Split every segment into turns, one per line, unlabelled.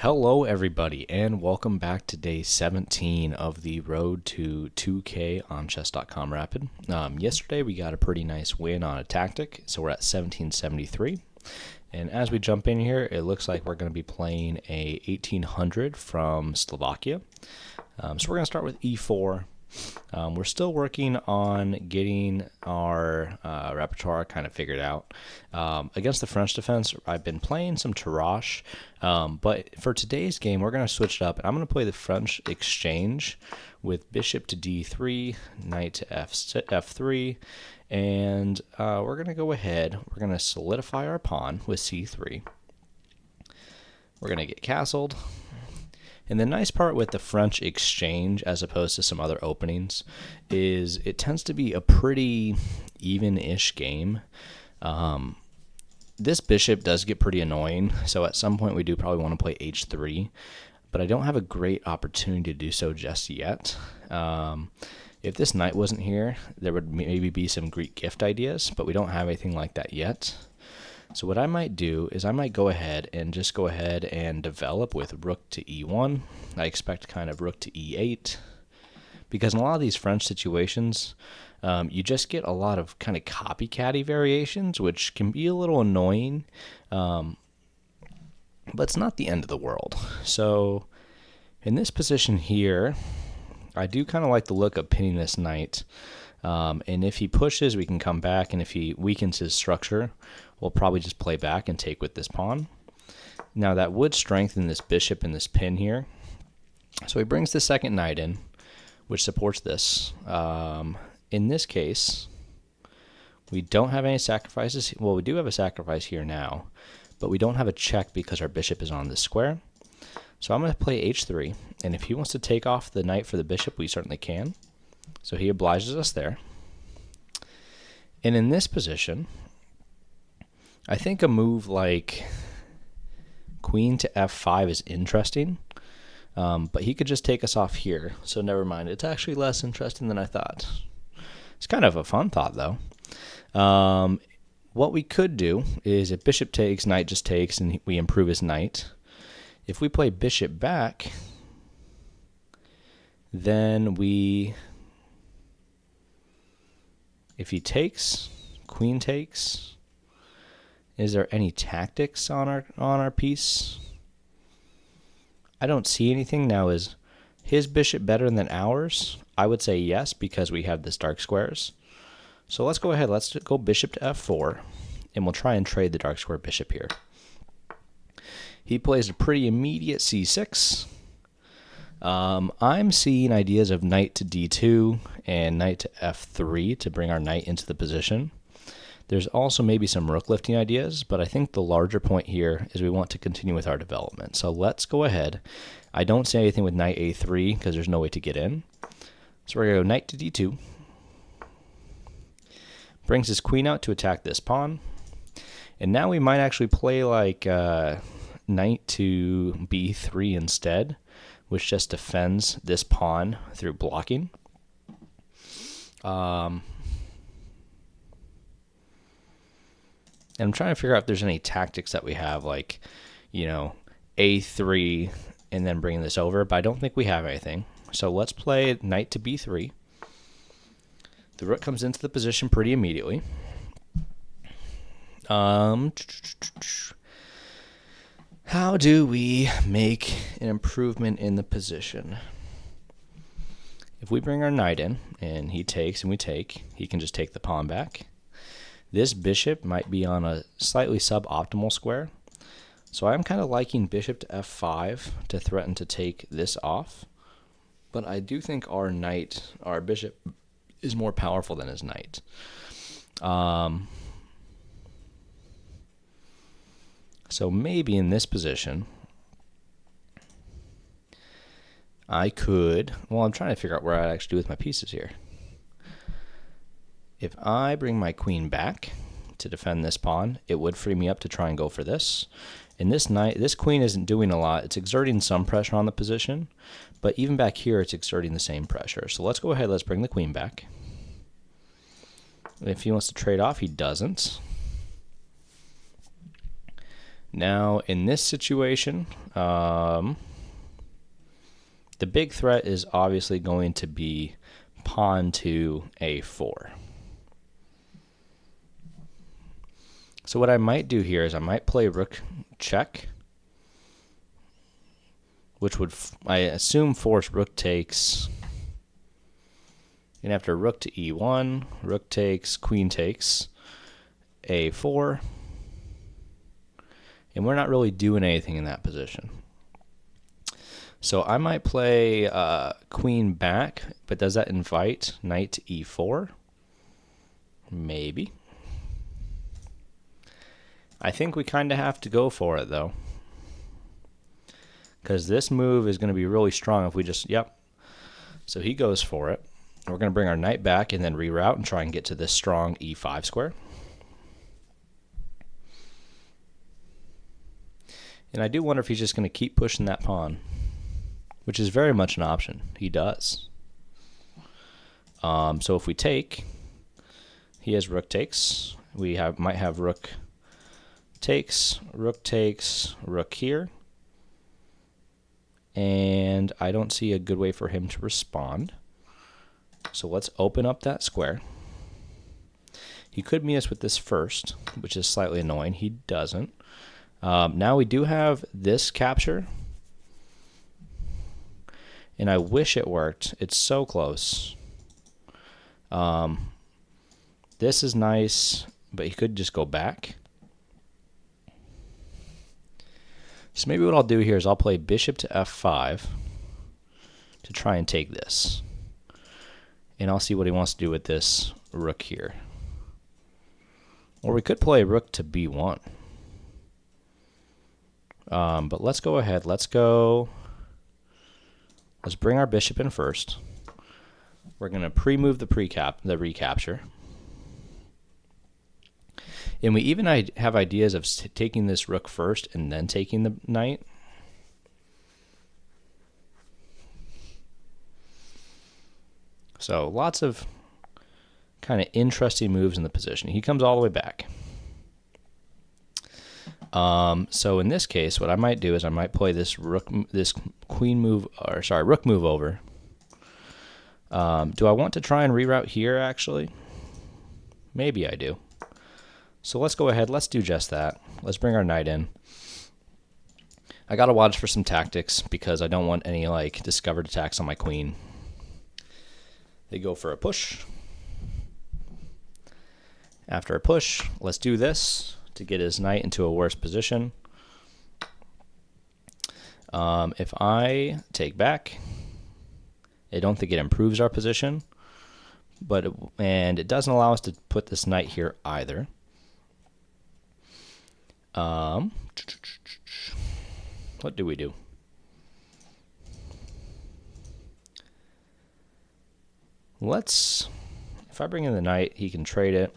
Hello, everybody, and welcome back to day 17 of the Road to 2K on chess.com Rapid. Yesterday, we got a pretty nice win on a tactic, so we're at 1773. And as we jump in here, it looks like we're going to be playing a 1800 from Slovakia. So we're going to start with e4. We're still working on getting our repertoire kind of figured out. Against the French defense, I've been playing some Tarrasch, but for today's game, we're going to switch it up. And I'm going to play the French exchange with bishop to d3, knight to f3, and we're going to go ahead. We're going to solidify our pawn with c3. We're going to get castled. And the nice part with the French exchange, as opposed to some other openings, is it tends to be a pretty even-ish game. This bishop does get pretty annoying, so at some point we do probably want to play h3, but I don't have a great opportunity to do so just yet. If this knight wasn't here, there would maybe be some Greek gift ideas, but we don't have anything like that yet. So what I might do is I might go ahead and develop with rook to e1. I expect kind of rook to e8, because in a lot of these French situations, you just get a lot of kind of copycatty variations, which can be a little annoying, but it's not the end of the world. So in this position here, I do kind of like the look of pinning this knight. And if he pushes, we can come back, and if he weakens his structure, we'll probably just play back and take with this pawn. Now that would strengthen this bishop and this pin here. So he brings the second knight in, which supports this. In this case, we don't have any sacrifices. Well, we do have a sacrifice here now, but we don't have a check because our bishop is on this square. So I'm going to play h3, and if he wants to take off the knight for the bishop, we certainly can. So he obliges us there. And in this position, I think a move like queen to f5 is interesting, but he could just take us off here, so never mind. It's actually less interesting than I thought. It's kind of a fun thought, though. What we could do is if bishop takes, knight just takes, and we improve his knight. If we play bishop back, then if he takes, queen takes. Is there any tactics on our piece? I don't see anything. Now, is his bishop better than ours? I would say yes, because we have this dark squares. So let's go ahead. Let's go bishop to f4, and we'll try and trade the dark square bishop here. He plays a pretty immediate c6. I'm seeing ideas of knight to d2 and knight to f3 to bring our knight into the position. There's also maybe some rook lifting ideas, but I think the larger point here is we want to continue with our development. So let's go ahead. I don't see anything with knight a3 because there's no way to get in. So we're going to go knight to d2. Brings his queen out to attack this pawn. And now we might actually play like knight to b3 instead, which just defends this pawn through blocking. And I'm trying to figure out if there's any tactics that we have, like, a3 and then bringing this over, but I don't think we have anything. So let's play knight to b3. The rook comes into the position pretty immediately. How do we make an improvement in the position? If we bring our knight in, and he takes and we take, he can just take the pawn back. This bishop might be on a slightly suboptimal square, so I'm kind of liking bishop to f5 to threaten to take this off. But I do think our bishop, is more powerful than his knight. So maybe in this position, I'm trying to figure out where I'd actually do with my pieces here. If I bring my queen back to defend this pawn, it would free me up to try and go for this. And this queen isn't doing a lot. It's exerting some pressure on the position, but even back here, it's exerting the same pressure. So let's go ahead, let's bring the queen back. If he wants to trade off, he doesn't. Now, in this situation, the big threat is obviously going to be pawn to a4. So what I might do here is I might play rook check, which would, I assume, force rook takes. And after rook to e1, rook takes, queen takes, a4. And we're not really doing anything in that position. So I might play queen back, but does that invite knight to e4? Maybe. I think we kind of have to go for it, though, because this move is going to be really strong if we just, yep. So he goes for it. We're going to bring our knight back and then reroute and try and get to this strong e5 square. And I do wonder if he's just going to keep pushing that pawn, which is very much an option. He does. So if we take, he has rook takes. We might have rook takes, rook here. And I don't see a good way for him to respond. So let's open up that square. He could meet us with this first, which is slightly annoying. He doesn't. Now we do have this capture. And I wish it worked. It's so close. This is nice, but he could just go back. So maybe what I'll do here is I'll play bishop to f5 to try and take this. And I'll see what he wants to do with this rook here. Or we could play rook to b1. But let's go ahead. Let's bring our bishop in first. We're going to pre-move the recapture. And we even have ideas of taking this rook first and then taking the knight. So lots of kind of interesting moves in the position. He comes all the way back. So in this case, what I might do is I might play this rook move over. Do I want to try and reroute here, actually? Maybe I do. So let's go ahead. Let's do just that. Let's bring our knight in. I got to watch for some tactics because I don't want any discovered attacks on my queen. They go for a push. After a push, let's do this to get his knight into a worse position. If I take back, I don't think it improves our position, and it doesn't allow us to put this knight here either. What do we do? If I bring in the knight, he can trade it.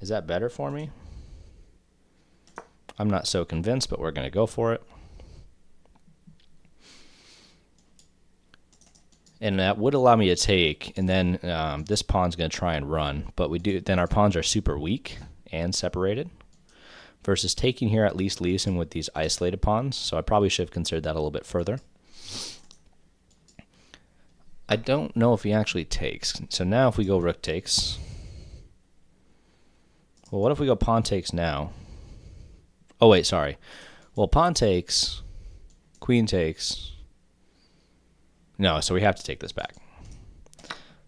Is that better for me? I'm not so convinced, but we're going to go for it. And that would allow me to take, and then this pawn's going to try and run, but then our pawns are super weak and separated. Versus taking here at least leaves him with these isolated pawns, so I probably should have considered that a little bit further. I don't know if he actually takes. So now if we go rook takes, well, what if we go pawn takes now? Oh wait, sorry. Well, pawn takes, queen takes. No, so we have to take this back.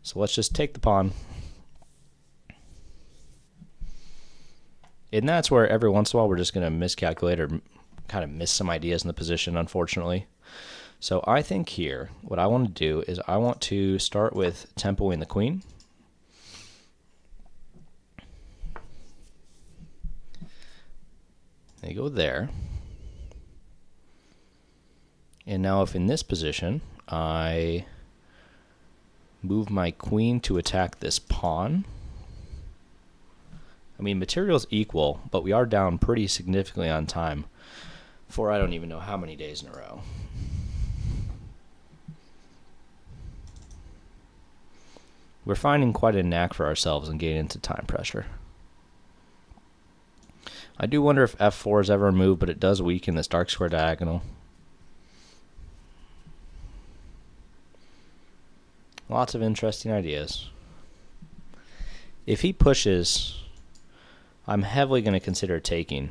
So let's just take the pawn. And that's where every once in a while we're just going to miscalculate or kind of miss some ideas in the position, unfortunately. So I think here, what I want to do is I want to start with tempoing the queen. They go there. And now if in this position I move my queen to attack this pawn, I mean, material's equal, but we are down pretty significantly on time for I don't even know how many days in a row. We're finding quite a knack for ourselves in getting into time pressure. I do wonder if f4 is ever a move, but it does weaken this dark square diagonal. Lots of interesting ideas. If he pushes, I'm heavily going to consider taking.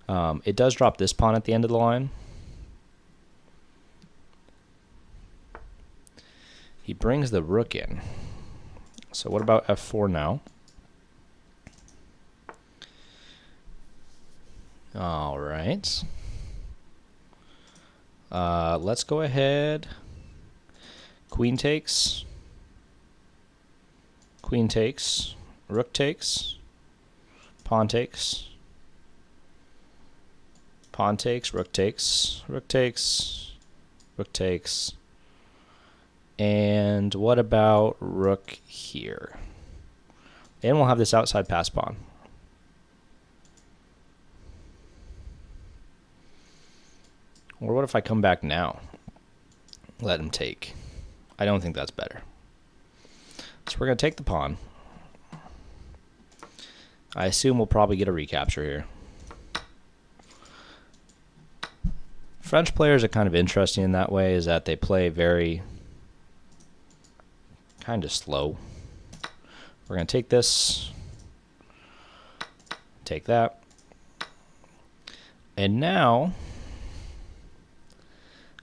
It does drop this pawn at the end of the line. He brings the rook in. So what about f4 now? All right. Let's go ahead. Queen takes. Queen takes. Rook takes. Pawn takes. Pawn takes. Rook takes. Rook takes. Rook takes. And what about rook here? And we'll have this outside pass pawn. Or what if I come back now? Let him take. I don't think that's better. So we're going to take the pawn. I assume we'll probably get a recapture here. French players are kind of interesting in that way, is that they play very kind of slow. We're going to take this, take that, and now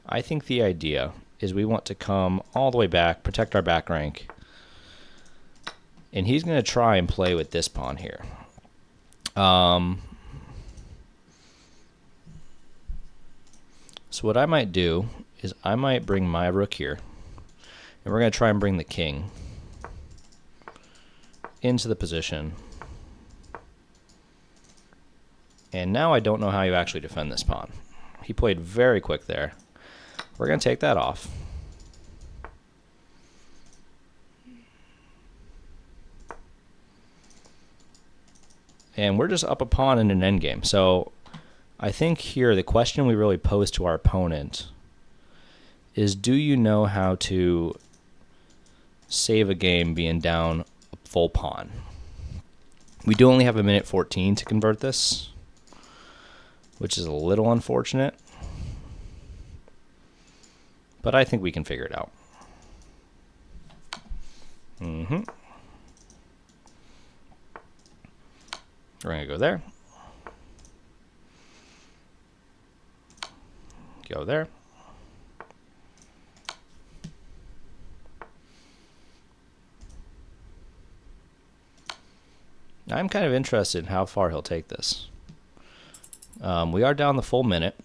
I think the idea is we want to come all the way back, protect our back rank, and he's going to try and play with this pawn here. So what I might do is I might bring my rook here, and we're going to try and bring the king into the position. And now I don't know how you actually defend this pawn. He played very quick there. We're going to take that off. And we're just up a pawn in an endgame. So I think here the question we really pose to our opponent is, do you know how to save a game being down a full pawn? We do only have a minute 14 to convert this, which is a little unfortunate. But I think we can figure it out. We're going to go there. Go there. I'm kind of interested in how far he'll take this. We are down the full minute.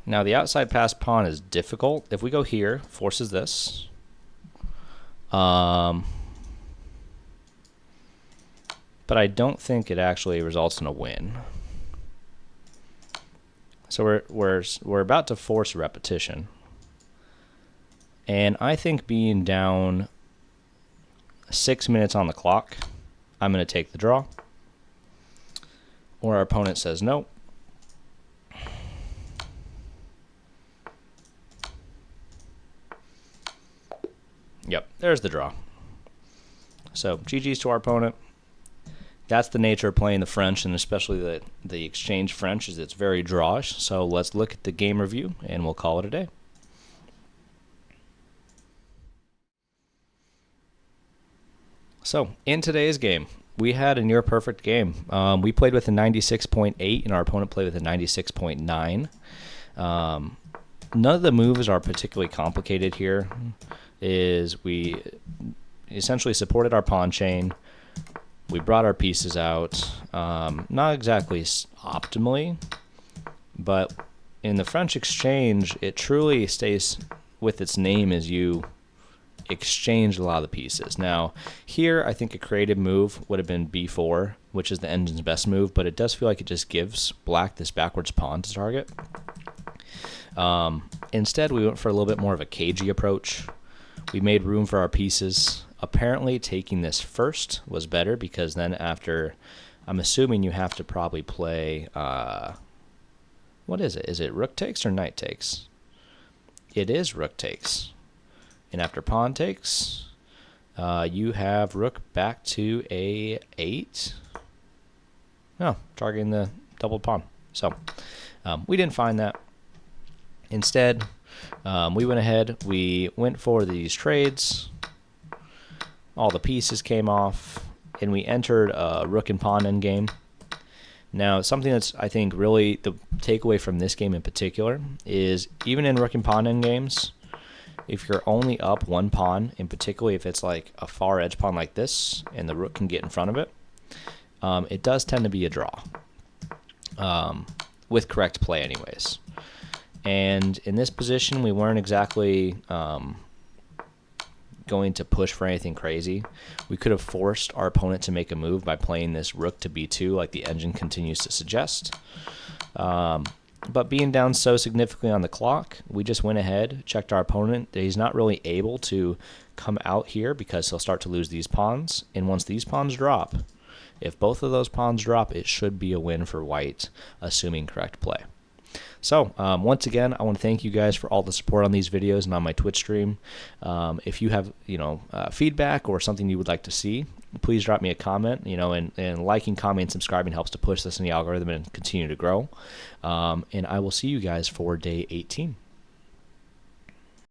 Now the outside pass pawn is difficult. If we go here, forces this. But I don't think it actually results in a win. So we're about to force repetition. And I think being down 6 minutes on the clock, I'm going to take the draw. Or our opponent says no. Yep, there's the draw. So GG's to our opponent. That's the nature of playing the French, and especially the exchange French, is it's very drawish. So let's look at the game review, and we'll call it a day. So in today's game, we had a near perfect game. We played with a 96.8, and our opponent played with a 96.9. None of the moves are particularly complicated here. We essentially supported our pawn chain. We brought our pieces out, not exactly optimally, but in the French exchange, it truly stays with its name as you exchange a lot of the pieces. Now, here, I think a creative move would have been b4, which is the engine's best move, but it does feel like it just gives black this backwards pawn to target. Instead, we went for a little bit more of a cagey approach. We made room for our pieces. Apparently, taking this first was better, because then after, I'm assuming you have to probably play, what is it? Is it rook takes or knight takes? It is rook takes. And after pawn takes, You have rook back to a8. No, targeting the doubled pawn. So we didn't find that. Instead, we went ahead, we went for these trades. All the pieces came off, and we entered a rook and pawn endgame. Now, something that's, I think, really the takeaway from this game in particular is even in rook and pawn endgames, if you're only up one pawn, and particularly if it's like a far edge pawn like this, and the rook can get in front of it, it does tend to be a draw, with correct play anyways. And in this position, we weren't exactly going to push for anything crazy. We could have forced our opponent to make a move by playing this rook to b2 like the engine continues to suggest. But being down so significantly on the clock, we just went ahead, checked our opponent. He's not really able to come out here because he'll start to lose these pawns. And once these pawns drop, if both of those pawns drop, it should be a win for white, assuming correct play. So once again, I want to thank you guys for all the support on these videos and on my Twitch stream. If you have feedback or something you would like to see, please drop me a comment. And liking, commenting, subscribing helps to push this in the algorithm and continue to grow. And I will see you guys for day 18.